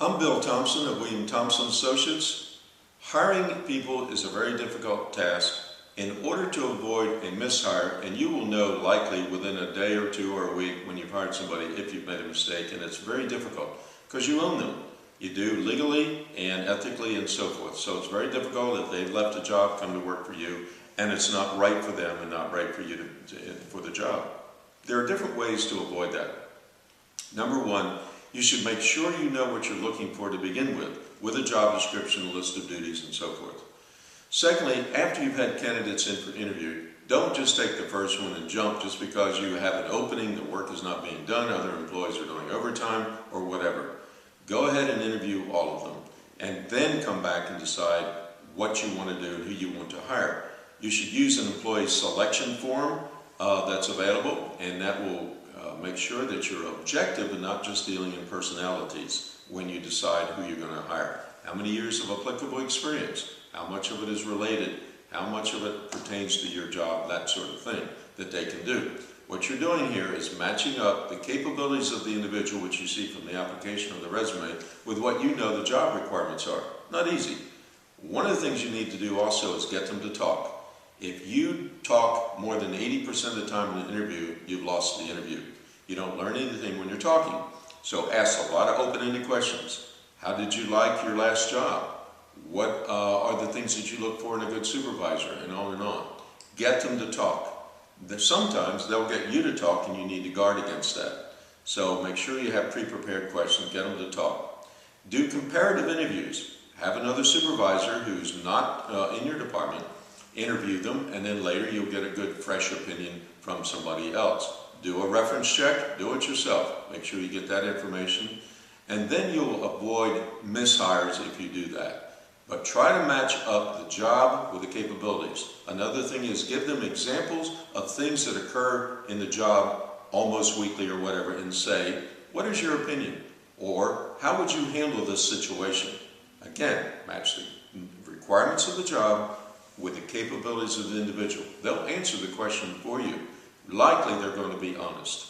I'm Bill Thompson of William Thompson Associates. Hiring people is a very difficult task. In order to avoid a mishire, and you will know likely within a day or two or a week when you've hired somebody if you've made a mistake, and it's very difficult because you own them. You do legally and ethically and so forth. So it's very difficult if they've left a job, come to work for you, and it's not right for them and not right for you for the job. There are different ways to avoid that. Number one, you should make sure you know what you're looking for to begin with a job description, a list of duties, and so forth. Secondly, after you've had candidates in for interview, don't just take the first one and jump just because you have an opening, the work is not being done, other employees are doing overtime, or whatever. Go ahead and interview all of them, and then come back and decide what you want to do and who you want to hire. You should use an employee selection form that's available, and that will make sure that you're objective and not just dealing in personalities when you decide who you're going to hire. How many years of applicable experience? How much of it is related? How much of it pertains to your job? That sort of thing that they can do. What you're doing here is matching up the capabilities of the individual, which you see from the application of the resume, with what you know the job requirements are. Not easy. One of the things you need to do also is get them to talk. If you talk more than 80% of the time in an interview, you've lost the interview. You don't learn anything when you're talking. So ask a lot of open-ended questions. How did you like your last job? What are the things that you look for in a good supervisor? And on and on. Get them to talk. Sometimes they'll get you to talk and you need to guard against that. So make sure you have pre-prepared questions. Get them to talk. Do comparative interviews. Have another supervisor who's not in your department. Interview them, and then later you'll get a good fresh opinion from somebody else. Do a reference check, do it yourself. Make sure you get that information, and then you'll avoid mishires if you do that. But try to match up the job with the capabilities. Another thing is give them examples of things that occur in the job almost weekly or whatever, and say, what is your opinion? Or how would you handle this situation? Again, match the requirements of the job with the capabilities of the individual. They'll answer the question for you. Likely they're going to be honest.